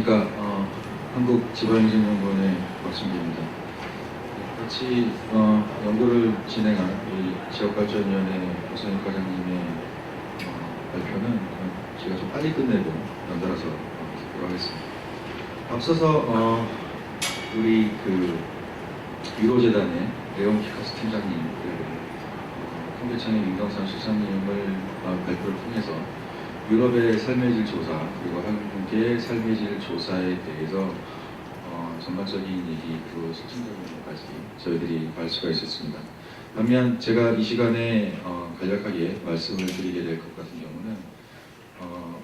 안녕하십니까. 한국지방행정연구원의 박순기입니다. 같이 연구를 진행한 우리 지역발전위원회 박선익 과장님의 발표는 제가 좀 빨리 끝내고 연달아서 듣도록 하겠습니다. 앞서서 우리 유로재단의 레온 키카스 팀장님, 통계청의 민경산 실장님을 발표를 통해서 유럽의 삶의 질 조사 그리고 한국의 삶의 질 조사에 대해서 전반적인 얘기 그리고 실질적인 것까지 저희들이 알 수가 있었습니다. 반면 제가 이 시간에 간략하게 말씀을 드리게 될 것 같은 경우는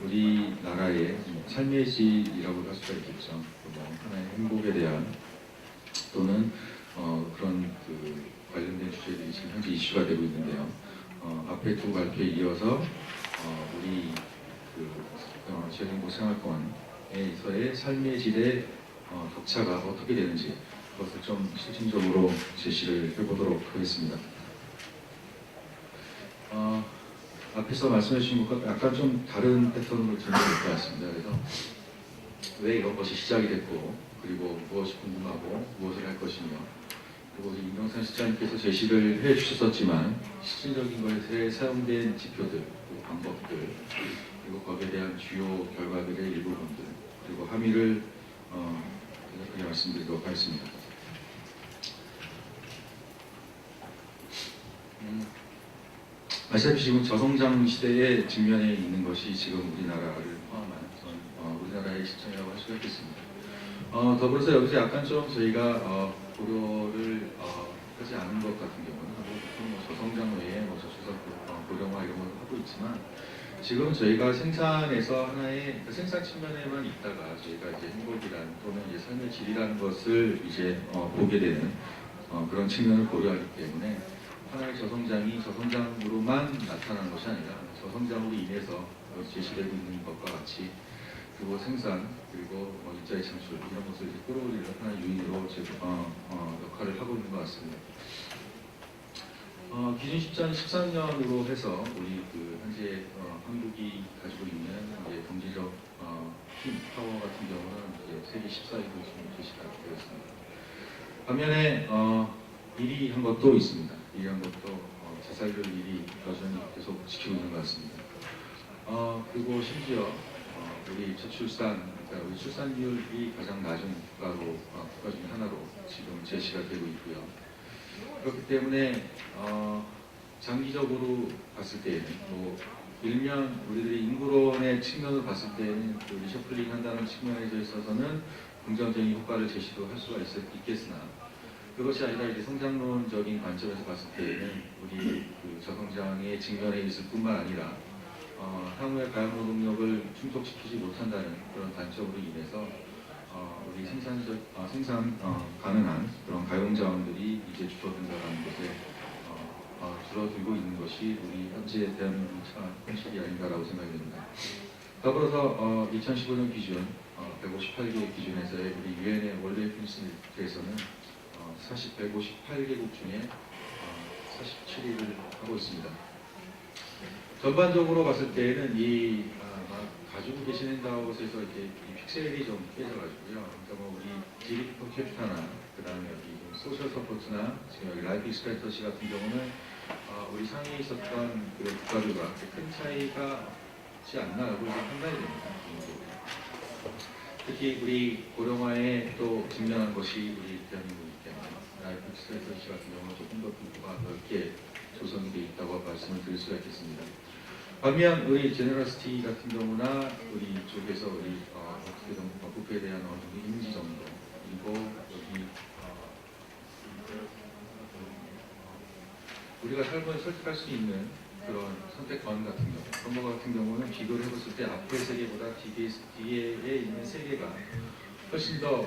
우리나라의 삶의 질이라고 할 수가 있겠죠. 하나의 행복에 대한 또는 그런 관련된 주제들이 지금 현재 이슈가 되고 있는데요. 앞에 두 발표에 이어서 우리 지역행복생활권에서의 삶의 질의 격차가 어떻게 되는지 그것을 좀 실질적으로 제시를 해보도록 하겠습니다. 앞에서 말씀해 주신 것과 약간 좀 다른 패턴으로 진행될 것 같습니다. 그래서 왜 이런 것이 시작이 됐고 그리고 무엇이 궁금하고 무엇을 할 것이며 그리고 임경산 실장님께서 제시를 해주셨었지만 실질적인 것에 사용된 지표들, 방법들 그리고 거기에 대한 주요 결과들의 일부분들 그리고 함의를 간략하게 말씀드리도록 하겠습니다. 아시다시피 지금 저성장 시대에 직면해 있는 것이 지금 우리나라를 포함한 우리나라의 시점이라고 할 수가 있겠습니다. 더불어서 여기서 약간 좀 저희가 고려를 하지 않은 것 같은 경우는 보통 저성장 외에 저출산 고령화 이런 걸 하고 있지만 지금 저희가 생산에서 하나의 생산 측면에만 있다가 저희가 이제 행복이란 또는 이제 삶의 질이라는 것을 이제 보게 되는 그런 측면을 고려하기 때문에 하나의 저성장이 저성장으로만 나타나는 것이 아니라 저성장으로 인해서 제시되고 있는 것과 같이 그리고 생산 그리고 일자리 창출 이런 것을 이제 끌어올리는 하나의 요인으로 역할을 하고 있는 것 같습니다. 기준 13년으로 해서 우리 현재 한국이 가지고 있는 이제 경제적 힘, 파워 같은 경우는 이제 세계 14위로 지금 제시가 되었습니다. 반면에 1위 한 것도 있습니다. 1위 한 것도 자살률 1위 여전히 계속 지키고 있는 것 같습니다. 그리고 심지어 우리 저출산, 그러니까 우리 출산율이 가장 낮은 국가 중에 하나로 지금 제시가 되고 있고요. 그렇기 때문에 장기적으로 봤을 때에는 일면 우리들이 인구론의 측면으로 봤을 때는 리셔플링 한다는 측면에 있어서는 긍정적인 효과를 제시도 할 수가 있겠으나 그것이 아니라 이제 성장론적인 관점에서 봤을 때에는 우리 저성장의 직면에 있을 뿐만 아니라 향후의 가용노동력을 충족시키지 못한다는 그런 단점으로 인해서 우리 생산 가능한 그런 가용자원들이 이제 줄어든다는 것에 줄어들고 있는 것이 우리 현재 대한민국 현실이 아닌가라고 생각이 됩니다. 더불어서 2015년 기준 158개 기준에서의 우리 유엔의 월드 해피니스에서는 158개국 중에 47위를 하고 있습니다. 전반적으로 봤을 때는 가지고 계신 핸드아웃에서 이제 이 픽셀이 좀 깨져가지고요. 그러니까 우리 GDP 퍼 캐피타나 그 다음에 여기 소셜 서포트나 지금 여기 라이프 익스펙턴시 같은 경우는 우리 상위에 있었던 그 국가들과 큰 차이가 없지 않나라고 판단이 됩니다. 특히 우리 고령화에 또 직면한 것이 우리 대한민국이기 때문에 라이프 익스펙턴시 같은 경우는 조금 더 분포가 넓게 조성이 되어 있다고 말씀을 드릴 수가 있겠습니다. 반면 우리 제너러시티 같은 경우나 우리 쪽에서 우리 어떻게 보면 부패에 대한 어느 정도 인지 정도 그리고 여기 우리가 삶을 설득할 수 있는 그런 선택권 같은 경우 그런 것 같은 경우는 비교를 해봤을 때 앞의 세계보다 뒤에 있는 세계가 훨씬 더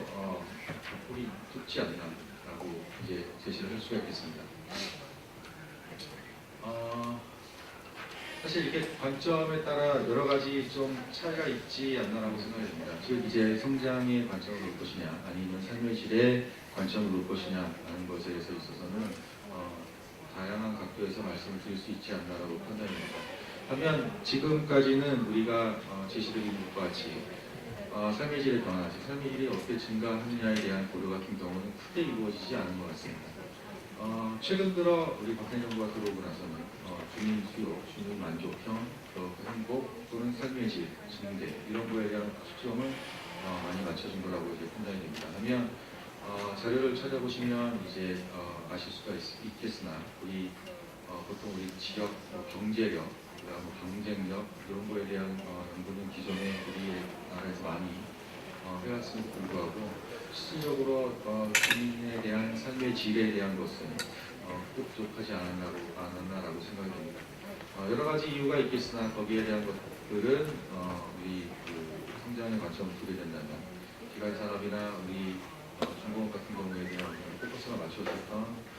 폭이 좁지 않나라고 이제 제시를 할 수가 있겠습니다. 사실 이렇게 관점에 따라 여러 가지 좀 차이가 있지 않나라고 생각이 듭니다. 즉 이제 성장의 관점을 볼 것이냐 아니면 삶의 질의 관점을 볼 것이냐 하는 것에 있어서는 다양한 각도에서 말씀을 드릴 수 있지 않나라고 판단합니다. 반면 지금까지는 우리가 제시드린 것과 같이 삶의 질의 변화, 즉 삶의 질이 어떻게 증가하느냐에 대한 고려 같은 경우는 크게 이루어지지 않은 것 같습니다. 최근 들어 우리 박근혜 정부가 들어오고 나서는 주민 수요, 주민 만족형, 행복 또는 삶의 질, 증대 이런 거에 대한 초점을 많이 맞춰준 거라고 이제 판단이 됩니다. 하면 자료를 찾아보시면 이제 아실 수가 있겠으나 우리 보통 우리 지역 경제력, 그다음 경쟁력 이런 거에 대한 연구는 기존에 우리나라에서 많이 해왔음에도 불구하고 실질적으로 주민에 대한 삶의 질에 대한 것은 꼭 부족하지 않았나라고 생각이 됩니다. 여러 가지 이유가 있겠으나 거기에 대한 것들은 우리 성장의 관점을 두게 된다면 기관 산업이나 우리 중공업 같은 경우에 대한 포커스가 맞춰졌던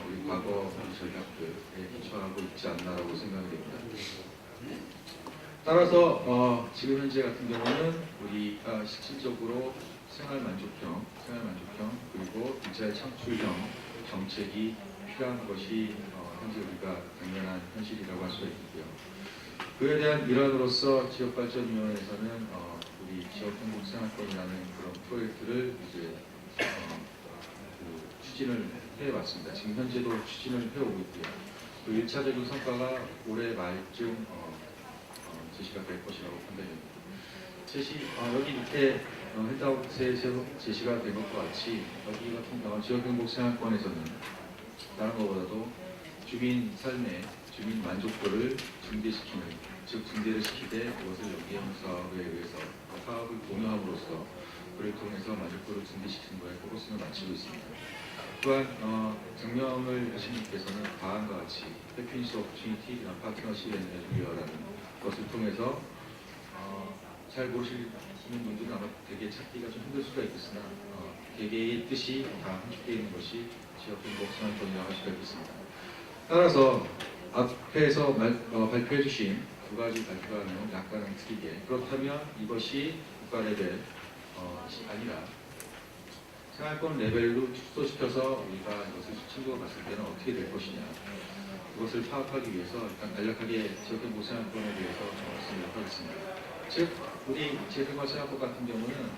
우리 과거 우리 전략들에 기초하고 있지 않나라고 생각이 됩니다. 따라서 지금 현재 같은 경우는 우리가 실질적으로 생활 만족형 그리고 일자리 창출형 정책이 필요한 것이 현재 우리가 당연한 현실이라고 할 수가 있고요. 그에 대한 일환으로서 지역발전위원회에서는 우리 지역행복생활권이라는 그런 프로젝트를 이제 추진을 해왔습니다. 지금 현재도 추진을 해오고 있고요. 그 1차적인 성과가 올해 말쯤 제시가 될 것이라고 판단됩니다. 여기 밑에 핸드아웃에 제시가 된 것과 같이 여기 같은 경우 지역행복생활권에서는 다른 것보다도 주민 삶의 주민 만족도를 증대시키는, 즉 증대를 시키되 그것을 연계형 사업에 의해서 사업을 공유함으로써 그를 통해서 만족도를 증대시키는 것에 포커스를 맞추고 있습니다. 또한 증명을 하신 분께서는 다음과 같이 해피니스 오퍼튜니티 파트너십 앤 에듀케이터라는 것을 통해서 잘 모르시는 분들은 아마 되게 찾기가 좀 힘들 수가 있겠으나 개개의 뜻이 다 함축되어 있는 것이 지역행복생활권이라고 할 수가 있겠습니다. 따라서 앞에서 발표해 주신 두 가지 발표와는 약간은 틀리게, 그렇다면 이것이 국가 레벨이 아니라 생활권 레벨로 축소시켜서 우리가 이것을 수치로 봤을 때는 어떻게 될 것이냐, 그것을 파악하기 위해서 일단 간략하게 지역행복생활권에 대해서 말씀을 하겠습니다. 즉 우리 지역행복생활권 같은 경우는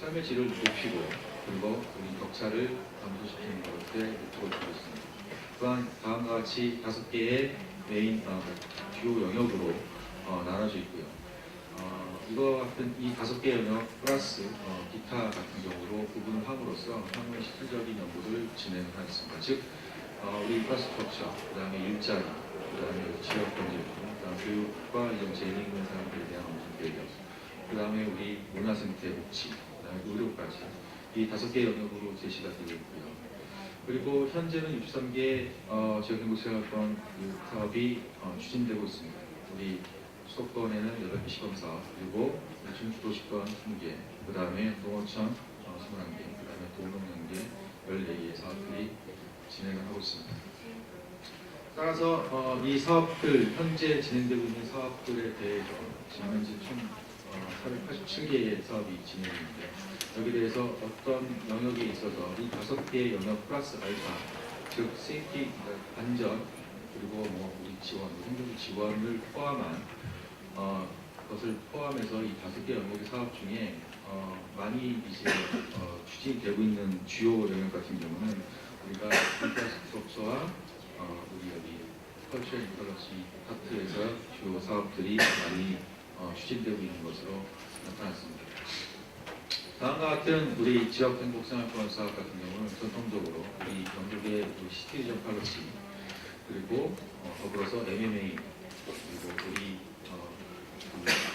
삶의 질을 높이고 그리고 우리 격차를 감소시키는 것에 목표를 두고 있습니다. 또한 다음과 같이 5개의 메인 주요 영역으로 나눠져 있고요. 이와 같은 이 5개 영역 플러스 기타 같은 경우로 구분을 함으로써 향후의 실질적인 연구를 진행을 하겠습니다. 즉 우리 인프라스트럭처, 그 다음에 일자리, 그 다음에 지역경제, 그 다음 교육과 이런 재능 있는 사람들에 대한 엄청 계획, 그 다음에 우리 문화생태, 복지, 그 다음에 의료까지 이 5개 영역으로 제시가 되고 있고요. 그리고 현재는 63개 지역행복생활권 사업이 추진되고 있습니다. 우리 수도권에는 8개 시범사업, 그리고 중추도시권 20개, 그 다음에 농어촌 21개, 그 다음에 도농연계 14개의 사업들이 진행을 하고 있습니다. 따라서 이 사업들, 현재 진행되고 있는 사업들에 대해서 지금 현재 총 487개의 사업이 진행되는데, 여기에 대해서 어떤 영역에 있어서 이 5개의 영역 플러스 알파, 즉 세이프티, 안전, 그리고 우리 지원, 행정 지원을 포함한 것을 포함해서 이 5개 영역의 사업 중에 많이 이제 추진되고 있는 주요 영역 같은 경우는 우리가 인프라스트럭처와 우리 여기 컬처 인터러시 파트에서 주요 사업들이 많이 추진되고 있는 것으로 나타났습니다. 다음과 같은 우리 지역행복생활권 사업 같은 경우는 전통적으로 우리 경북의 시티즌 팔러시, 그리고 더불어서 MMA, 그리고 우리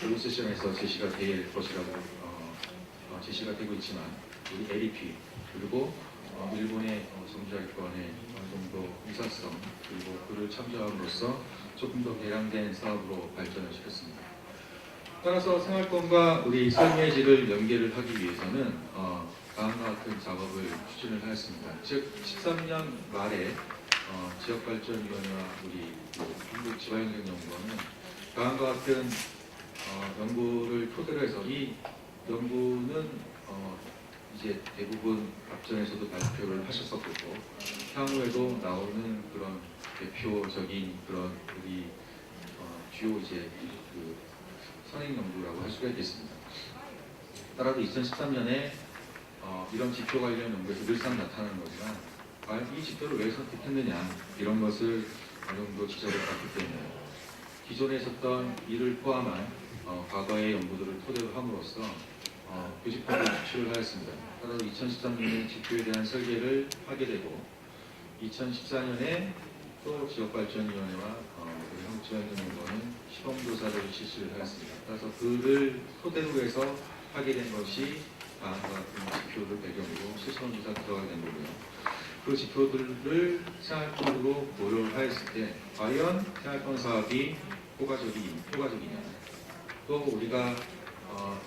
블루 세션에서 제시가 될 것이라고 제시가 되고 있지만 우리 LEP, 그리고 일본의 정자권의 어느 정도 유사성, 그리고 그를 참조함으로써 조금 더 개량된 사업으로 발전을 시켰습니다. 따라서 생활권과 우리 삶의 질을 연계를 하기 위해서는 다음과 같은 작업을 추진을 하였습니다. 즉 13년 말에 지역발전위원회와 우리 한국지방행정연구원은 다음과 같은 연구를 토대로 해서, 이 연구는 이제 대부분 앞전에서도 발표를 하셨었고 향후에도 나오는 그런 대표적인 그런 우리 주요 이제 선행 연구라고 할 수가 있겠습니다. 따라서 2013년에 이런 지표 관련 연구에서 늘상 나타나는 거지만 과연 이 지표를 왜 선택했느냐 이런 것을 어느 정도 지적을 받기 때문에 기존에 있었던 이를 포함한 과거의 연구들을 토대로 함으로써 교집합을 추출을 하였습니다. 따라서 2013년에 지표에 대한 설계를 하게 되고 2014년에 또 지역발전위원회와 우리 한국지방행정연구원은 시범조사를 실시를 하였습니다. 따라서 그를 토대로 해서 하게 된 것이 다음과 같은 지표를 배경으로 실시범조사 들어가게 된 거고요. 그 지표들을 생활권으로 고려를 하였을 때 과연 생활권 사업이 효과적이냐 또 우리가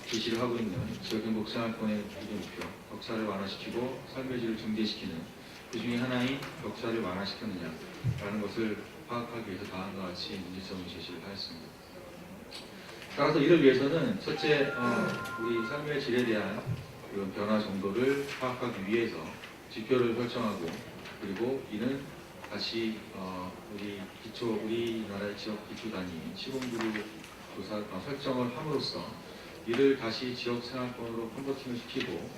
제시를 하고 있는 지역행복 생활권의 기본 목표 격차를 완화시키고 삶의 질을 증대시키는 그 중에 하나인 격차를 완화시켰느냐라는 것을 파악하기 위해서 다음과 같이 문제점을 제시를 하였습니다. 따라서 이를 위해서는 첫째 우리 삶의 질에 대한 그 변화 정도를 파악하기 위해서 지표를 설정하고 그리고 이는 다시 우리나라의 지역 기초 단위인 시범그룹 조사 설정을 함으로써 이를 다시 지역 생활권으로 컨버팅을 시키고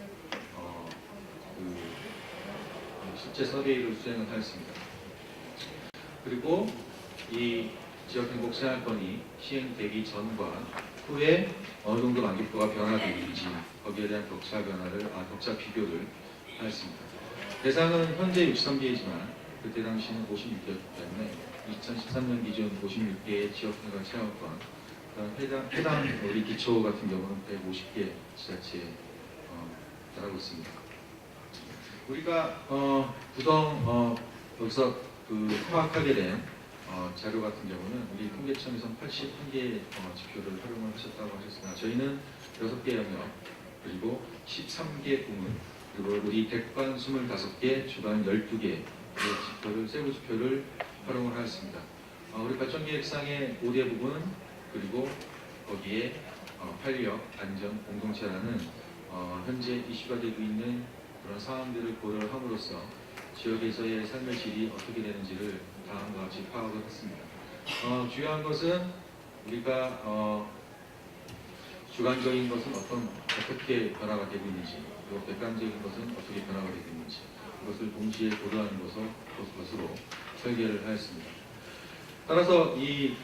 실제 서베이를 수행을 하였습니다. 그리고 이 지역 행복 생활권이 시행되기 전과 후에 어느 정도 만족도가 변화되는지 거기에 대한 격차 비교를 하였습니다. 대상은 현재 63개이지만 그때 당시는 56개였기 때문에 2013년 기준 56개의 지역 행복 생활권 해당 우리 기초 같은 경우는 150개 지자체에 달하고 있습니다. 우리가 여기서 파악하게 된 자료 같은 경우는 우리 통계청에서 81개의 지표를 활용을 하셨다고 하셨으나 저희는 6개 영역 그리고 13개 부문 그리고 우리 객관 25개 주간 12개의 지표를 세부 지표를 활용을 하였습니다. 우리 발전계획상의 5대 부분 그리고 거기에 활력, 안전, 공동체라는 현재 이슈가 되고 있는 그런 상황들을 고려를 함으로써 지역에서의 삶의 질이 어떻게 되는지를 다음과 같이 파악을 했습니다. 중요한 것은 우리가 주관적인 것은 어떻게 변화가 되고 있는지 그리고 객관적인 것은 어떻게 변화가 되고 있는지 이것을 동시에 고려하는 것으로 설계를 하였습니다. 따라서 이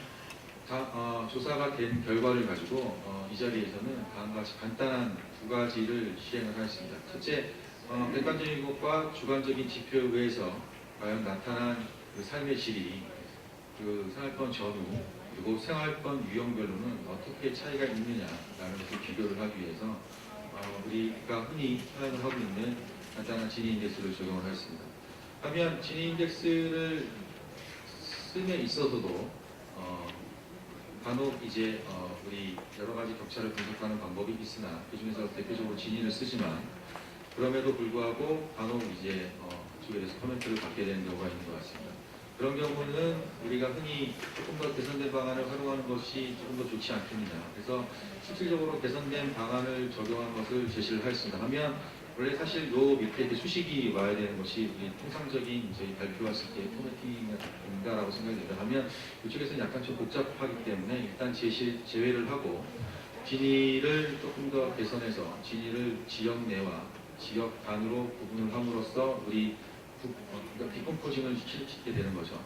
조사가 된 결과를 가지고 이 자리에서는 다음과 같이 간단한 두 가지를 시행을 하였습니다. 첫째, 객관적인 것과 주관적인 지표에 의해서 과연 나타난 그 삶의 질이 그 생활권 전후 그리고 생활권 유형별로는 어떻게 차이가 있느냐라는 것을 비교를 하기 위해서 우리가 흔히 사용을 하고 있는 간단한 지니 인덱스를 적용을 하였습니다. 하면 지니 인덱스를 씀에 있어서도 간혹 이제 우리 여러 가지 격차를 분석하는 방법이 있으나 그 중에서 대표적으로 진위를 쓰지만 그럼에도 불구하고 간혹 이제 그쪽에 대해서 코멘트를 받게 되는 경우가 있는 것 같습니다. 그런 경우는 우리가 흔히 조금 더 개선된 방안을 활용하는 것이 조금 더 좋지 않겠느냐. 그래서 실질적으로 개선된 방안을 적용한 것을 제시를 하였습니다. 하면 원래 사실 요 밑에 이렇게 수식이 와야 되는 것이 우리 통상적인 저희 발표했을 때 포맷팅인가라고 생각이 됩니다. 하면 이쪽에서는 약간 좀 복잡하기 때문에 일단 제외를 하고 진위를 조금 더 개선해서 진위를 지역 내와 지역 단으로 구분을 함으로써 우리 디컴포징을 시키게 되는 거죠.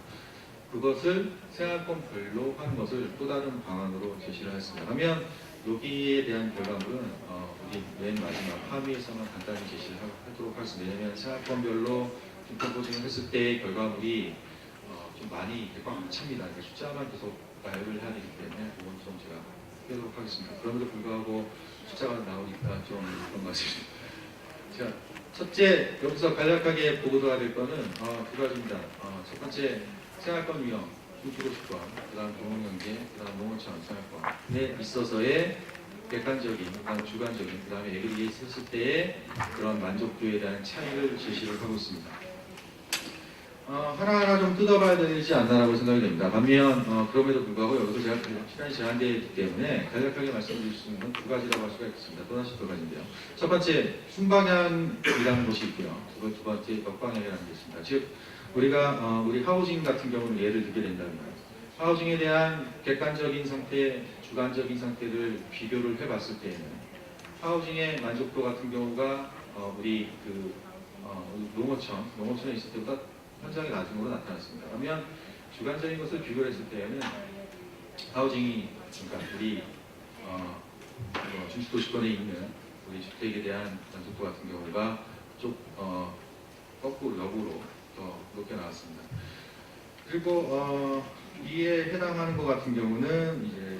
그것을 생활권별로 하는 것을 또 다른 방안으로 제시를 했습니다. 그러면 여기에 대한 결과물은 우리 맨 마지막 함의에서만 간단히 제시를 하도록 하겠습니다. 왜냐하면 생활권별로 디컴포징을 했을 때의 결과물이 좀 많이 꽉 찹니다. 그러니까 숫자만 계속 나열을 해야 되기 때문에 그건 좀 제가 하도록 하겠습니다. 그럼에도 불구하고 숫자가 나오니까 좀 그런 것 같습니다. 자, 첫째, 여기서 간략하게 보고도가 될 거는 두 가지입니다. 첫 번째, 생활권 유형, 중주도시권, 그 다음 공공연계, 그 다음 농어촌 생활권에 있어서의 객관적인, 그 다음 주관적인, 그 다음에 에그리게이트 했을 때의 그런 만족도에 대한 차이를 제시를 하고 있습니다. 하나하나 좀 뜯어봐야 되지 않나라고 생각이 됩니다. 반면 그럼에도 불구하고 여기서 제가 시간이 제한되어 있기 때문에 간략하게 말씀드릴 수 있는 건 두 가지라고 할 수가 있습니다. 또다시 두 가지인데요. 첫 번째, 순방향이라는 것이 있고요. 두 번째, 역방향이라는 게 있습니다. 즉, 우리가 우리 하우징 같은 경우는 예를 들게 된다면 하우징에 대한 객관적인 상태, 주관적인 상태를 비교를 해봤을 때에는 하우징의 만족도 같은 경우가 우리 농어촌에 있을 때보다 현저하게 낮은 걸로 나타났습니다. 그러면 주관적인 것을 비교를 했을 때에는 하우징이 그러니까 우리 중수도시권에 있는 우리 주택에 대한 만족도 같은 경우가 좀 거꾸로 역으로 더 높게 나왔습니다. 그리고 이에 해당하는 것 같은 경우는 이제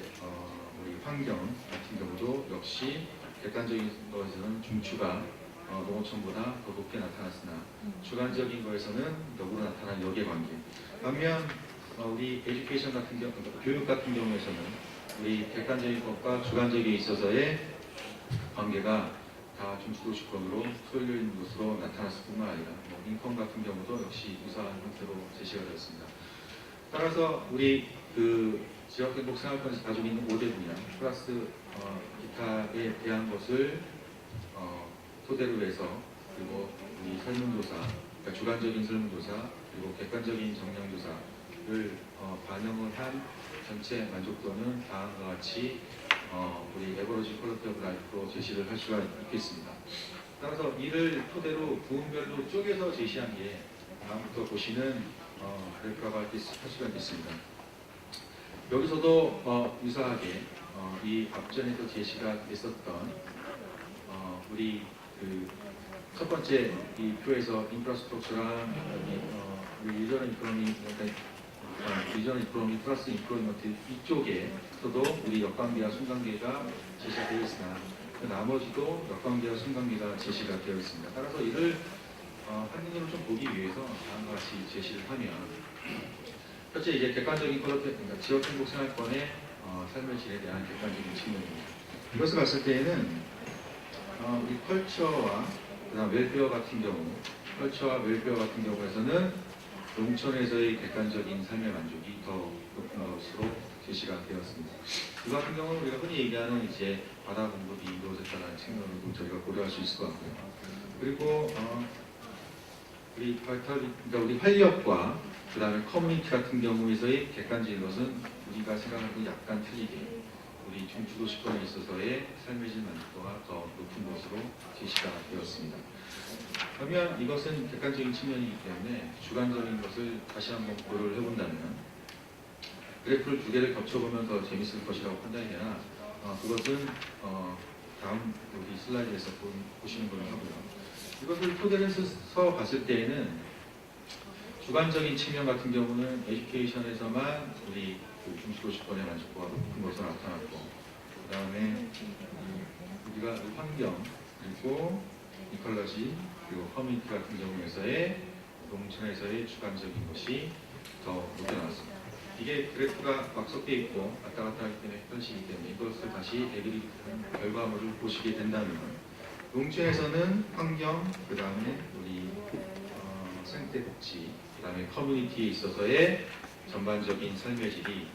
우리 환경 같은 경우도 역시 객관적인 것에서는 중추가 농어촌보다 더 높게 나타났으나 주관적인 것에서는 역으로 나타난 역의 관계. 반면 우리 에듀케이션 같은 경우, 교육 같은 경우에서는 우리 객관적인 것과 주관적인 있어서의 관계가 다 중수도시권으로 쏠려 있는 것으로 나타났을 뿐만 아니라 인컴 같은 경우도 역시 유사한 형태로 제시가 되었습니다. 따라서 우리 지역행복 생활권에서 가지고 있는 5대 분야 플러스 기타에 대한 것을 토대로 해서 그리고 우리 설문조사, 그러니까 주관적인 설문조사 그리고 객관적인 정량조사를 반영을 한 전체 만족도는 다음과 같이 우리 에버러지 퀄리티 오브 라이프로 제시를 할 수가 있겠습니다. 따라서 이를 토대로 부문별로 쪼개서 제시한 게 다음부터 보시는 그래프라고 할 수가 있겠습니다. 여기서도 유사하게 이 앞전에도 제시가 됐었던 우리 첫 번째 이 표에서 인프라스트럭처랑 우리 유저 이코노미 유저 이코노미 플러스 인프로먼트 이쪽에서도 우리 역관계와 순관계가 제시가 되어 있으나 그 나머지도 역관계와 순관계가 제시가 되어 있습니다. 따라서 이를 한눈으로 좀 보기 위해서 다음과 같이 제시를 하면 첫째 이제 객관적인 그러니까 지역행복 생활권의 삶의 질에 대한 객관적인 측면입니다. 이것을 봤을 때에는 우리 컬처와 그다음 웰페어 같은 경우, 컬처와 웰페어 같은 경우에서는 농촌에서의 객관적인 삶의 만족이 더 높은 것으로 제시가 되었습니다. 이 같은 경우는 우리가 흔히 얘기하는 이제 바다 공급이 이루어졌다는 측면으로 저희가 고려할 수 있을 것 같고요. 그리고 그러니까 우리 활력과 그다음에 커뮤니티 같은 경우에서의 객관적인 것은 우리가 생각하는 약간 틀리게 우리 중추도시권에 있어서의 삶의 질 만족도가 더 높은 것으로 제시가 되었습니다. 그러면 이것은 객관적인 측면이기 때문에 주관적인 것을 다시 한번 고려를 해본다면 그래프를 두 개를 겹쳐보면 더 재밌을 것이라고 판단이 되나 그것은 다음 여기 슬라이드에서 보시는 걸로 하고요. 이것을 토대로 해서 봤을 때에는 주관적인 측면 같은 경우는 에듀케이션에서만 우리 중수도시권의 만족도가 높은 것으로 나타났고 그 다음에 우리가 환경 그리고 이컬러지 그리고 커뮤니티 같은 경우에서의 농촌에서의 주관적인 것이 더 높게 나왔습니다. 이게 그래프가 막 섞여 있고 왔다 갔다 하기 때문에 헷갈리기 때문에 이것을 다시 대비한 결과물을 보시게 된다면 농촌에서는 환경, 그 다음에 우리 생태 복지, 그 다음에 커뮤니티에 있어서의 전반적인 삶의 질이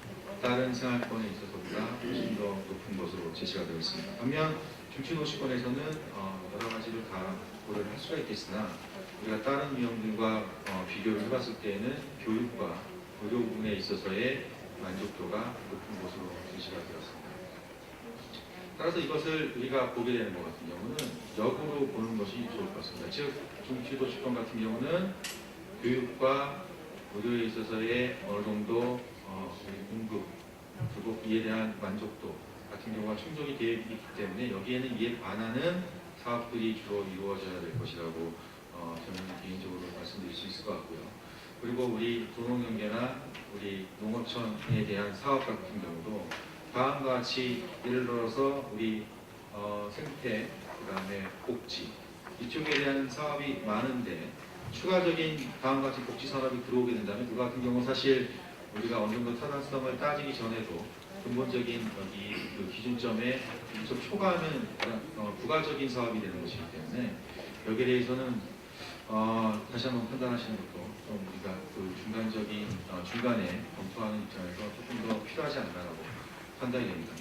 다른 생활권에 있어서보다 훨씬 더 높은 것으로 제시가 되어 있습니다. 반면 중추도시권에서는 여러 가지를 다 고려를 할 수가 있겠으나 우리가 다른 유형들과 비교를 해봤을 때에는 교육과 의료 부분에 있어서의 만족도가 높은 것으로 제시가 되었습니다. 따라서 이것을 우리가 보게 되는 것 같은 경우는 역으로 보는 것이 좋을 것 같습니다. 즉 중추도시권 같은 경우는 교육과 의료에 있어서의 어느 정도 공급 그리고 이에 대한 만족도 같은 경우가 충족이 되어 있기 때문에 여기에는 이에 반하는 사업들이 주로 이루어져야 될 것이라고 저는 개인적으로 말씀드릴 수 있을 것 같고요. 그리고 우리 도농경계나 우리 농어촌에 대한 사업 같은 경우도 다음과 같이 예를 들어서 우리 생태, 그 다음에 복지 이쪽에 대한 사업이 많은데 추가적인 다음과 같이 복지 산업이 들어오게 된다면 그거 같은 경우 사실 우리가 어느 정도 타당성을 따지기 전에도 근본적인 여기 그 기준점에 좀 초과하는 부가적인 사업이 되는 것이기 때문에 여기에 대해서는 다시 한번 판단하시는 것도 좀 우리가 그 중간에 검토하는 입장에서 조금 더 필요하지 않나라고 판단이 됩니다.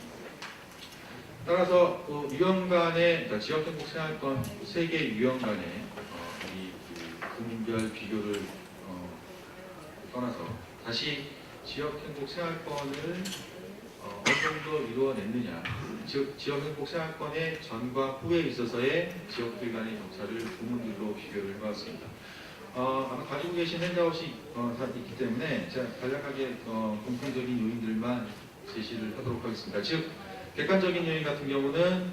따라서 유형 간의 그러니까 지역행복 생활권 세 개 유형 간의 이 구분별 비교를 떠나서 다시 지역행복 생활권을 어느 정도 이루어냈느냐, 즉 지역행복 생활권의 전과 후에 있어서의 지역들 간의 격차를 부문들로 비교를 해봤습니다. 아마 가지고 계신 핸드아웃이 있기 때문에 제가 간략하게 공통적인 요인들만 제시를 하도록 하겠습니다. 즉 객관적인 요인 같은 경우는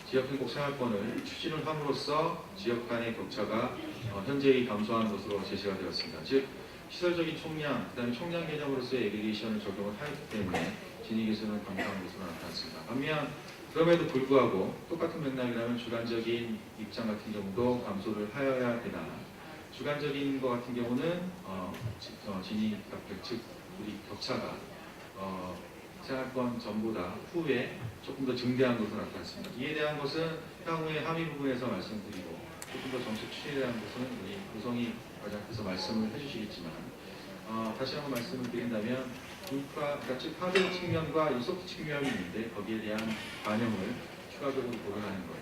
지역행복 생활권을 추진을 함으로써 지역 간의 격차가 현저히 감소하는 것으로 제시가 되었습니다. 즉 시설적인 총량, 그 다음에 총량 개념으로서의 에그리게이션을 적용을 하였기 때문에 진위 개선은 감소한 것으로 나타났습니다. 반면 그럼에도 불구하고 똑같은 맥락이라면 주관적인 입장 같은 경우도 감소를 하여야 되나, 주관적인 것 같은 경우는 진위 값, 즉 우리 격차가 생활권 전보다 후에 조금 더 증대한 것으로 나타났습니다. 이에 대한 것은 향후에 함의 부분에서 말씀드리고, 조금 더 정책 추진에 대한 것은 우리 구성이 과장께서 말씀을 해주시겠지만, 다시 한번 말씀을 드린다면 인프라, 그러니까 즉 하드 측면과 이 소프트 측면이 있는데 거기에 대한 반영을 추가적으로 고려하는 것,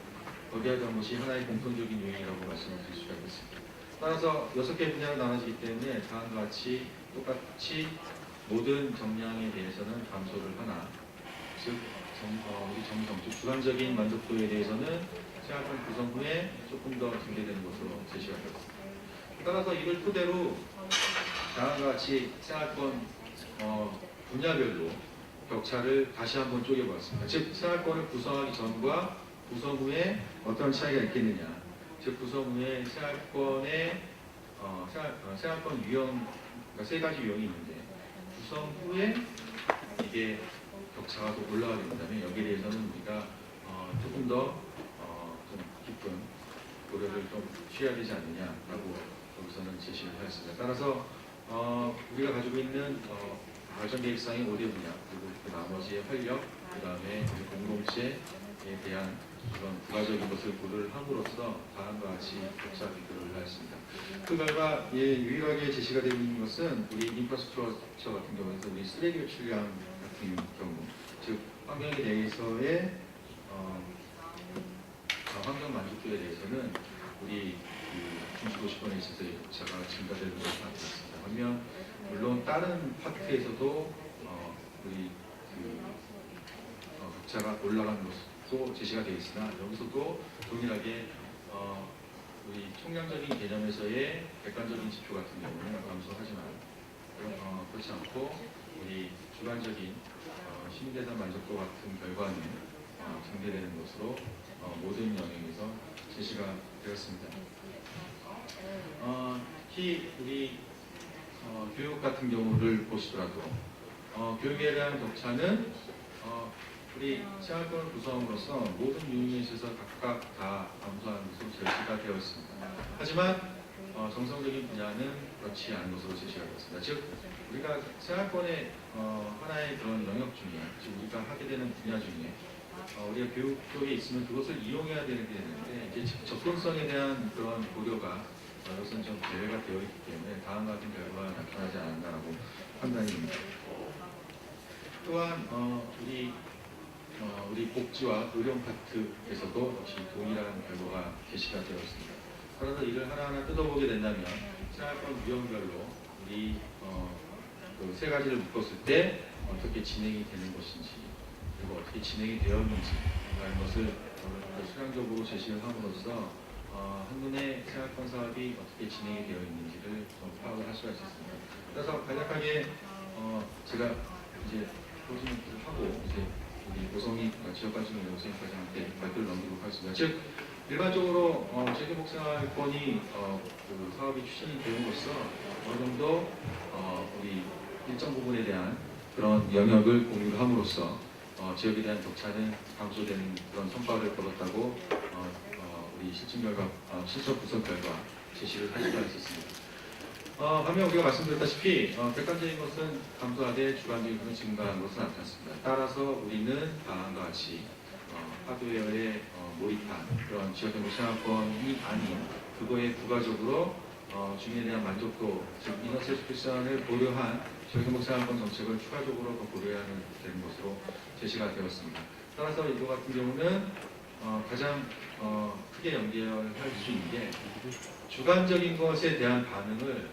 거기에 대한 것이 하나의 공통적인 요인이라고 말씀을 드릴 수가 있겠습니다. 따라서 6개 분야로 나눠지기 때문에 다음과 같이 똑같이 모든 정량에 대해서는 감소를 하나, 즉 우리 정정, 즉 주관적인 만족도에 대해서는 생활권 구성 후에 조금 더 증대되는 것으로 제시가 되었습니다. 따라서 이를 토대로 다음과 같이 생활권 분야별로 격차를 다시 한번 쪼개보았습니다. 즉 생활권을 구성하기 전과 구성 후에 어떤 차이가 있겠느냐, 즉 구성 후에 생활권의 생활권 유형, 그러니까 세 가지 유형이 있는데 구성 후에 이게 격차가 더 올라가게 된다면 여기에 대해서는 우리가 조금 더 좀 깊은 고려를 좀 취해야 되지 않느냐라고 여기서는 제시를 하였습니다. 따라서 우리가 가지고 있는 발전계획상의 5대 분야, 그리고 그 나머지의 활력, 그 다음에 공동체에 대한 그런 부가적인 것을 고려를 함으로써 다음과 같이 격차 비교를 하였습니다. 그 결과 유일하게 제시가 되어 있는 것은 우리 인프라스트럭처 같은 경우에서 우리 쓰레기 배출량 같은 경우, 즉 환경에 대해서의 환경 만족도에 대해서는 우리 중시도시권에 있어서의 격차가 증가되는 것으로 나타났습니다. 반면 물론 다른 파트에서도 우리 격차가 올라가는 것도 제시가 되어 있으나 여기서도 동일하게 우리 총량적인 개념에서의 객관적인 지표 같은 경우는 감소하지만 그렇지 않고 우리 주관적인 시민대상 만족도 같은 결과는 증대되는 것으로 모든 영역에서 제시가 되었습니다. 특히 우리 교육 같은 경우를 보시더라도 교육에 대한 격차는 우리 생활권을 구성함으로써 모든 유형에 있어서 각각 다 감소하는 것으로 제시가 되어 있습니다. 하지만 정성적인 분야는 그렇지 않은 것으로 제시가 되었습니다. 즉 우리가 생활권의 하나의 그런 영역 중에, 즉 우리가 하게 되는 분야 중에 우리가 교육 쪽에 있으면 그것을 이용해야 되는데 이제 접근성에 대한 그런 고려가 이것은 좀 제외가 되어 있기 때문에 다음과 같은 결과가 나타나지 않는다라고 판단이 됩니다. 또한 우리 복지와 의료 파트에서도 역시 동일한 결과가 제시가 되었습니다. 따라서 이를 하나하나 뜯어보게 된다면 생활권 유형별로 우리 그 세 가지를 묶었을 때 어떻게 진행이 되는 것인지, 그리고 어떻게 진행이 되었는지 라는 것을 수량적으로 제시를 함으로써 한눈에 생활권 사업이 어떻게 진행이 되어 있는지를 좀 파악을 할 수가 있었습니다. 그래서 간략하게 제가 이제 소진을 하고 이제 우리 고성이 지역가정 연구센터장한테 발표를 넘기도록 하겠습니다. 즉 일반적으로 지역행복생활권이 그 사업이 추진이 되는것으로 어느 정도 우리 일정 부분에 대한 그런 영역을 공유를 함으로써 지역에 대한 격차는 감소되는 그런 성과를 거뒀다고 우리 실증 분석 결과 제시를 할 수가 있었습니다. 반면 우리가 말씀드렸다시피 객관적인 것은 감소하되 주관적인 것은 증가한 것으로 나타났습니다. 따라서 우리는 다음과 같이 하드웨어에 몰입한 그런 지역행복 생활권이 아닌 그거에 부가적으로 주민에 대한 만족도, 즉 이너 세티피케이션을 고려한 지역행복 생활권 정책을 추가적으로 더 고려해야 되는 것으로 제시가 되었습니다. 따라서 이거 같은 경우는 가장 크게 연결할 수 있는 게 주관적인 것에 대한 반응을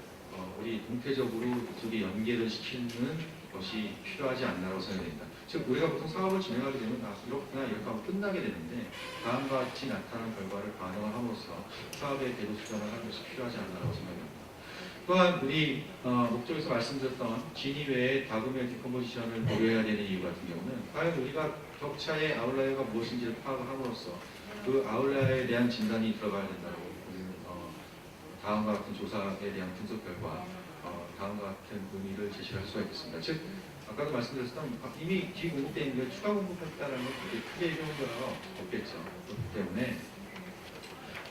우리 동태적으로 이쪽에 연계를 시키는 것이 필요하지 않나라고 생각됩니다. 즉 우리가 보통 사업을 진행하게 되면 이렇구나 이렇게 하고 끝나게 되는데 다음과 같이 나타난 결과를 반영을 함으로써 사업의 대도 수정을 하는 것이 필요하지 않나라고 생각합니다. 또한 우리 목적에서 말씀드렸던 진위 외에 다금의 디컴포지션을 고려해야 되는 이유 같은 경우는 과연 우리가 격차의 아웃라이어가 무엇인지를 파악을 함으로써 그 아웃라이어에 대한 진단이 들어가야 된다고 우리는 다음과 같은 조사에 대한 분석 결과 다음과 같은 의미를 제시할 수가 있겠습니다. 즉 아까도 말씀드렸던 이미 기공급되어 있는 걸 추가 공급했다는 건 그렇게 크게 효과가 없겠죠. 그렇기 때문에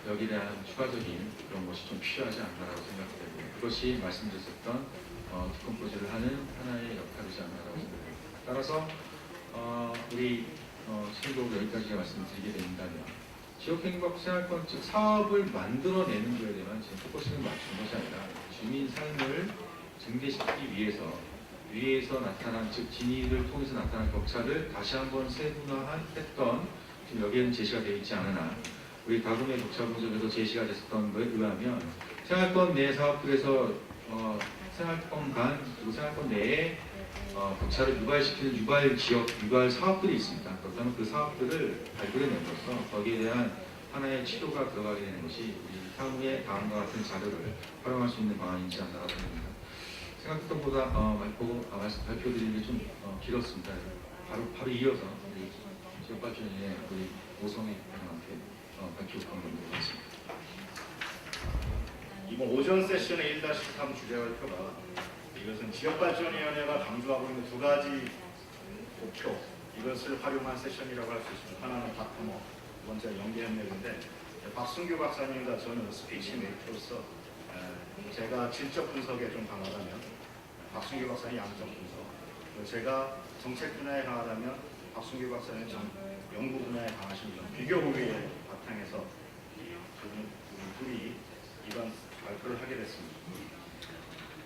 여기에 대한 추가적인 그런 것이 좀 필요하지 않나라고 생각되고 그것이 말씀드렸던 디컴포즈를 하는 하나의 역할이지 않나라고 생각합니다. 따라서 우리 최종적으로 여기까지 말씀드리게 된다면 지역행복 생활권 즉 사업을 만들어내는 것에 대한 지금 포커스를 맞춘 것이 아니라 주민 삶을 증대시키기 위해서 나타난 즉 진위를 통해서 나타난 격차를 다시 한번 세분화했던 지금 여기에는 제시가 되어 있지 않으나 우리 다금의 격차분석에서 제시가 됐었던 것에 의하면 생활권 내 사업들에서 생활권 간 그리고 생활권 내에 격차를 유발시키는 유발 지역, 유발 사업들이 있습니다. 그렇다면 그 사업들을 발굴해냄으로써 거기에 대한 하나의 치료가 들어가게 되는 것이 우리 향후에 다음과 같은 자료를 활용할 수 있는 방안이지 않나라고 생각합니다. 생각했던 것보다 발표드리는 게 좀 길었습니다. 바로 이어서 우리 지역발전위의 우리 오성희 회장한테 발표 방문드리도록 하겠습니다. 이번 오전 세션의 1-3 주제 발표가 이것은 지역발전위원회가 강조하고 있는 두 가지 목표 이것을 활용한 세션이라고 할 수 있습니다. 하나는 바텀업, 두 번째는 연계협력인데 박순규 박사님과 저는 스피치 메이커로서 제가 질적 분석에 좀 강하다면 박순규 박사님 양적 분석, 제가 정책 분야에 강하다면 박순규 박사님 연구 분야에 강하신 분 비교 우위의 바탕에서 둘이 이번 발표를 하게 됐습니다.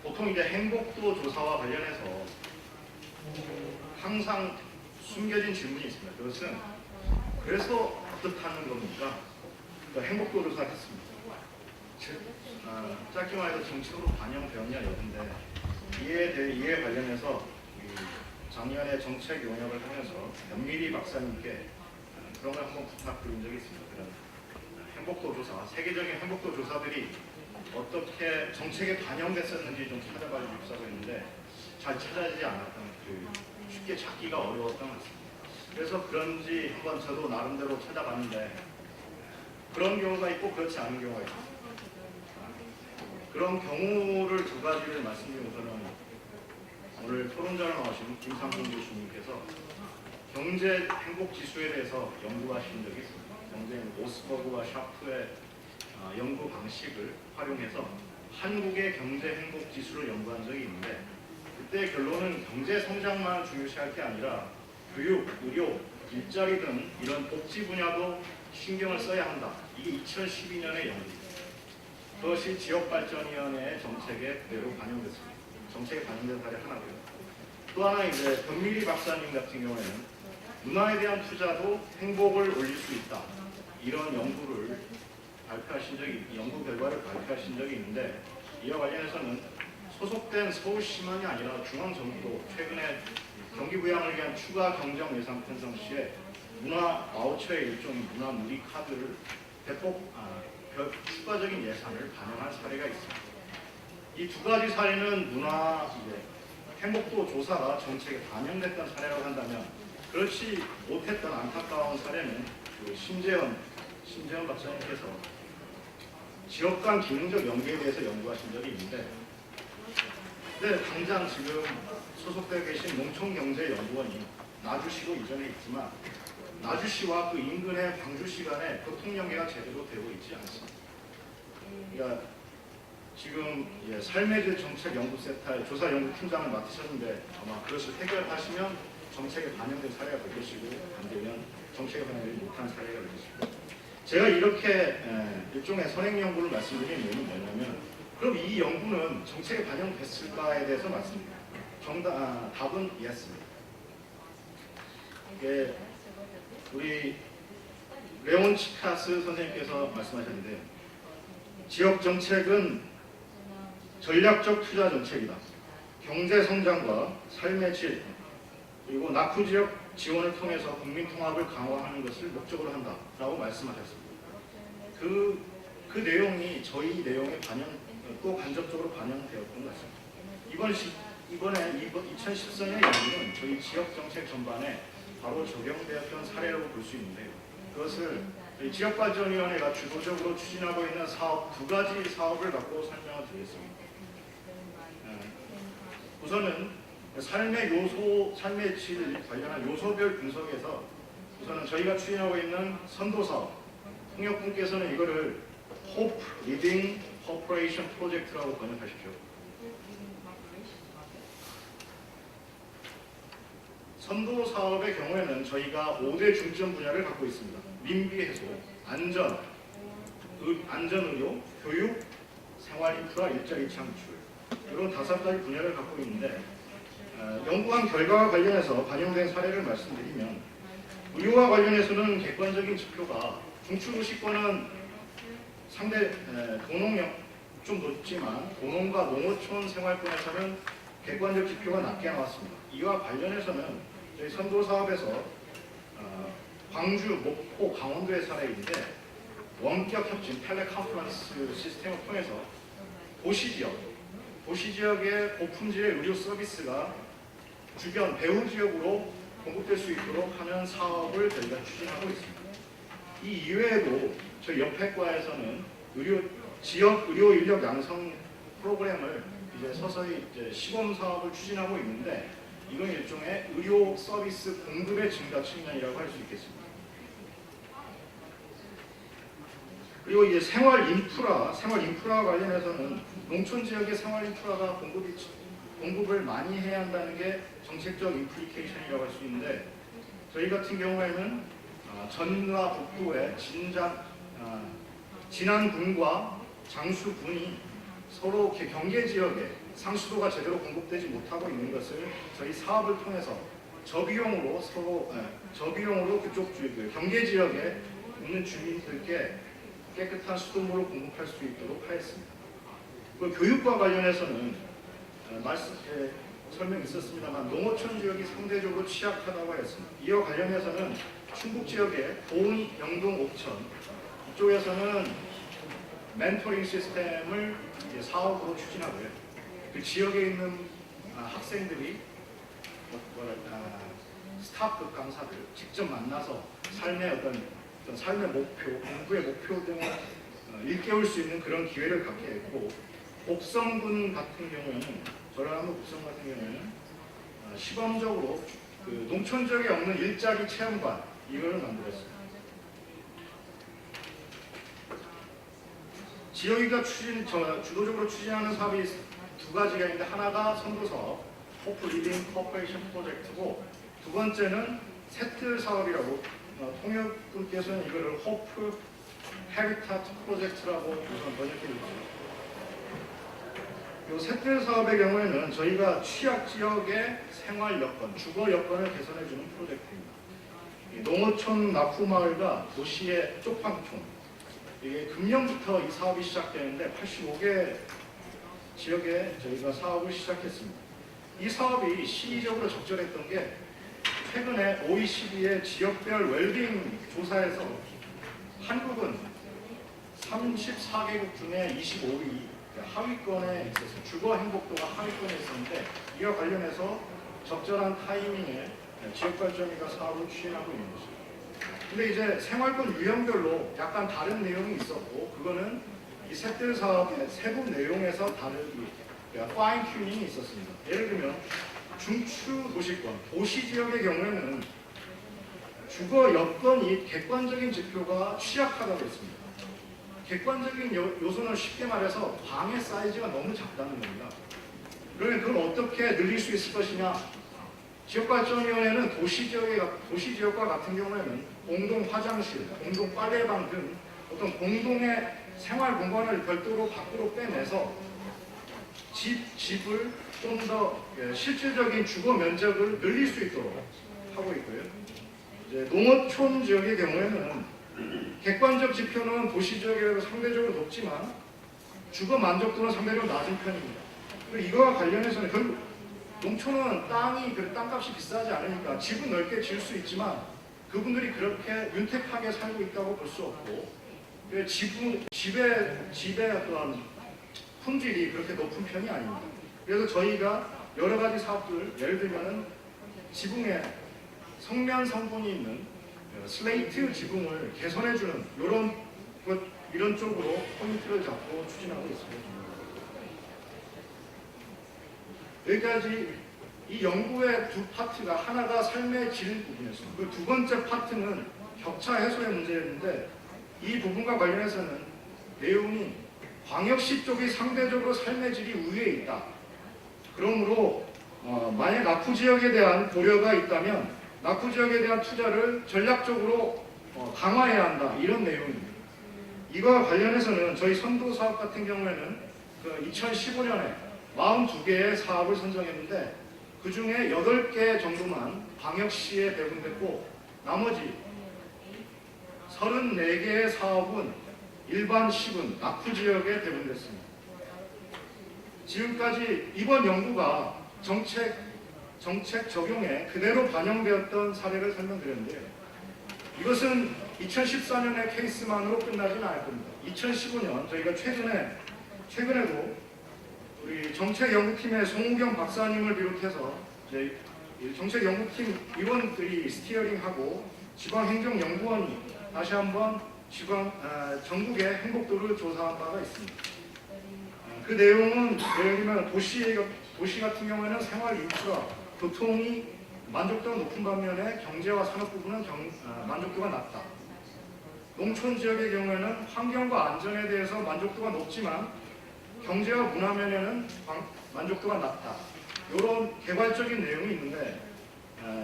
보통 이제 행복도 조사와 관련해서 항상 숨겨진 질문이 있습니다. 그것은 그래서 어떻다는 겁니까? 그러니까 행복도 조사를 했습니다. 짧게 말해서 정책으로 반영되었냐 여부인데 이에 관련해서 작년에 정책 용역을 하면서 변미리 박사님께 그런 걸 한번 부탁드린 적이 있습니다. 그런 행복도 조사, 세계적인 행복도 조사들이 어떻게 정책에 반영됐었는지 좀 찾아봐주고 싶다고 했는데 잘 찾아지지 않았던 쉽게 찾기가 어려웠던 것 같습니다. 그래서 그런지 한번 저도 나름대로 찾아봤는데 그런 경우가 있고 그렇지 않은 경우가 있습니다. 그런 경우를 두 가지를 말씀드리면서는 오늘 토론자로 나오신 김상훈 교수님께서 경제 행복 지수에 대해서 연구하신 적이 있습니다. 경제 오스버그와 샤프의 연구 방식을 활용해서 한국의 경제 행복 지수를 연구한 적이 있는데 그때 결론은 경제 성장만 중요시할 게 아니라 교육, 의료, 일자리 등 이런 복지 분야도 신경을 써야 한다. 이게 2012년의 연구입니다. 그것이 지역발전위원회의 정책에 그대로 반영됐습니다. 정책에 반영된 사례 하나고요. 또 하나 이제 변미리 박사님 같은 경우에는 문화에 대한 투자도 행복을 올릴 수 있다. 이런 연구를 발표하신 적이 연구 결과를 발표하신 적이 있는데 이와 관련해서는 소속된 서울시만이 아니라 중앙정부도 최근에 경기부양을 위한 추가 경정 예산 편성 시에 문화 바우처의 일종인 문화 누리 카드를 대폭 추가적인 예산을 반영한 사례가 있습니다. 이 두 가지 사례는 문화 행복도 조사가 정책에 반영됐던 사례라고 한다면 그렇지 못했던 안타까운 사례는 신재현 박사님께서 지역 간 기능적 연계에 대해서 연구하신 적이 있는데 당장 지금 소속되어 계신 농촌경제연구원이 나주시로 이전해 있지만 나주시와 그 인근의 광주시 간에 교통연계가 제대로 되고 있지 않습니다. 그러니까 지금 삶의 질 정책연구센터의 조사연구팀장을 맡으셨는데 아마 그것을 해결하시면 정책에 반영된 사례가 될 것이고 안 되면 정책에 반영되지 못한 사례가 될 것입니다. 제가 이렇게 일종의 선행연구를 말씀드리는 이유는 뭐냐면 그럼 이 연구는 정책에 반영됐을까에 대해서 말씀드립니다. 답은 예스입니다. 이게 우리 레온 치카스 선생님께서 말씀하셨는데 지역 정책은 전략적 투자 정책이다. 경제 성장과 삶의 질, 그리고 낙후 지역 지원을 통해서 국민 통합을 강화하는 것을 목적으로 한다라고 말씀하셨습니다. 그 내용이 저희 내용에 또 간접적으로 반영되었던 것 같습니다. 이번에 2014년의 연구는 저희 지역 정책 전반에 바로 적용되었던 사례라고 볼 수 있는데요. 그것을 저희 지역발전위원회가 주도적으로 추진하고 있는 사업 두 가지 사업을 갖고 설명을 드리겠습니다. 우선은 삶의 질 관련한 요소별 분석에서 우선은 저희가 추진하고 있는 선도 사업, 통역분께서는 이거를 Hope Living Cooperation Project라고 번역하십시오. 선도 사업의 경우에는 저희가 5대 중점 분야를 갖고 있습니다. 민비 해소, 안전의료, 교육, 생활인프라, 일자리 창출 이런 5가지 분야를 갖고 있는데 연구한 결과와 관련해서 반영된 사례를 말씀드리면 의료와 관련해서는 객관적인 지표가 중추부식권은 상대 도농력 좀 높지만 도농과 농어촌 생활권에서는 객관적 지표가 낮게 나왔습니다. 이와 관련해서는 저희 선도 사업에서 광주, 목포, 강원도의 사례인데 원격 협진 텔레컨퍼런스 시스템을 통해서 도시 지역의 고품질의 의료 서비스가 주변 배후 지역으로 공급될 수 있도록 하는 사업을 저희가 추진하고 있습니다. 이 이외에도 저희 옆외과에서는 지역 의료 인력 양성 프로그램을 이제 서서히 시범 사업을 추진하고 있는데 이건 일종의 의료 서비스 공급의 증가 측면이라고 할 수 있겠습니다. 그리고 이제 생활 인프라와 관련해서는 농촌 지역의 생활 인프라가 공급을 많이 해야 한다는 게 정책적 임플리케이션이라고 할 수 있는데 저희 같은 경우에는 전라 북부의 진안군과 장수군이 서로 경계 지역에 상수도가 제대로 공급되지 못하고 있는 것을 저희 사업을 통해서 저비용으로 그쪽 경계 지역에 있는 주민들께 깨끗한 수돗물을 공급할 수 있도록 하였습니다. 그 교육과 관련해서는 설명이 있었습니다만 농어촌 지역이 상대적으로 취약하다고 했습니다. 이와 관련해서는 충북 지역의 보은, 영동, 옥천 이쪽에서는 멘토링 시스템을 사업으로 추진하고요. 그 지역에 있는 학생들이 스타급 강사들 직접 만나서 삶의 목표, 공부의 목표 등을 일깨울 수 있는 그런 기회를 갖게 했고 곡성군 같은 경우에는 전라남도 곡성 같은 경우에는 시범적으로 그 농촌 지역에 없는 일자리 체험관 이거를 만들었습니다. 지역이가 주도적으로 추진하는 사업이 두 가지가 있는데 하나가 선도사업, 호프 리빙 코퍼레이션 프로젝트고 두 번째는 세트 사업이라고 통역분께서는 이거를 호프 헤비타트 프로젝트라고 우선 번역해 주셨습니다. 이 세트 사업의 경우에는 저희가 취약 지역의 생활 여건, 주거 여건을 개선해 주는 프로젝트입니다. 농어촌 낙후마을과 도시의 쪽방촌 이게 금년부터 이 사업이 시작되는데 85개 지역에 저희가 사업을 시작했습니다. 이 사업이 시기적으로 적절했던 게 최근에 OECD의 지역별 웰빙 조사에서 한국은 34개국 중에 25위 하위권에 있었어요. 주거 행복도가 하위권에 있었는데 이와 관련해서 적절한 타이밍에 지역발전위가 사업을 추진하고 있는 것입니다. 근데 이제 생활권 유형별로 약간 다른 내용이 있었고 그거는 이 셋들 사업의 세부 내용에서 다르기 파인 튜닝이 있었습니다. 예를 들면 중추 도시권, 도시 지역의 경우에는 주거 여건이 객관적인 지표가 취약하다고 했습니다. 객관적인 요소는 쉽게 말해서 방의 사이즈가 너무 작다는 겁니다. 그러면 그걸 어떻게 늘릴 수 있을 것이냐? 지역발전위원회는 도시 지역과 같은 경우에는 공동 화장실, 공동 빨래방 등 어떤 공동의 생활 공간을 별도로 밖으로 빼내서 집을 좀 더 실질적인 주거 면적을 늘릴 수 있도록 하고 있고요. 이제 농어촌 지역의 경우에는 객관적 지표는 도시 지역에 상대적으로 높지만 주거 만족도는 상대적으로 낮은 편입니다. 그리고 이거와 관련해서는 결국 농촌은 땅이 그 땅값이 비싸지 않으니까 집은 넓게 지을 수 있지만 그분들이 그렇게 윤택하게 살고 있다고 볼 수 없고 집의 어떤 품질이 그렇게 높은 편이 아닙니다. 그래서 저희가 여러 가지 사업들, 예를 들면은 지붕에 성면 성분이 있는 슬레이트 지붕을 개선해주는 이런 쪽으로 포인트를 잡고 추진하고 있습니다. 여기까지 이 연구의 두 파트가 하나가 삶의 질 부분이었습니다. 그 두 번째 파트는 격차 해소의 문제였는데 이 부분과 관련해서는 내용이 광역시 쪽이 상대적으로 삶의 질이 우위에 있다. 그러므로 만약 낙후 지역에 대한 고려가 있다면 낙후 지역에 대한 투자를 전략적으로 강화해야 한다. 이런 내용입니다. 이거와 관련해서는 저희 선도 사업 같은 경우에는 2015년에 42개의 사업을 선정했는데 그 중에 8개 정도만 광역시에 배분됐고 나머지 34개의 사업은 일반 시군, 낙후 지역에 배분됐습니다. 지금까지 이번 연구가 정책 적용에 그대로 반영되었던 사례를 설명드렸는데요. 이것은 2014년의 케이스만으로 끝나지는 않을 겁니다. 2015년 저희가 최근에도 우리 정책연구팀의 송우경 박사님을 비롯해서 정책연구팀 위원들이 스티어링하고 지방행정연구원이 다시 한번 전국의 행복도를 조사한 바가 있습니다. 그 내용은 예를 들면 도시 같은 경우에는 생활 인프라, 교통이 만족도가 높은 반면에 경제와 산업 부분은 만족도가 낮다. 농촌 지역의 경우에는 환경과 안전에 대해서 만족도가 높지만 경제와 문화 면에는 만족도가 낮다. 이런 개괄적인 내용이 있는데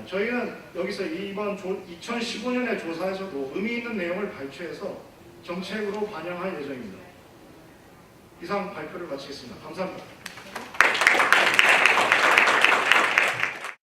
저희는 여기서 이번 2015년의 조사에서도 의미 있는 내용을 발췌해서 정책으로 반영할 예정입니다. 이상 발표를 마치겠습니다. 감사합니다.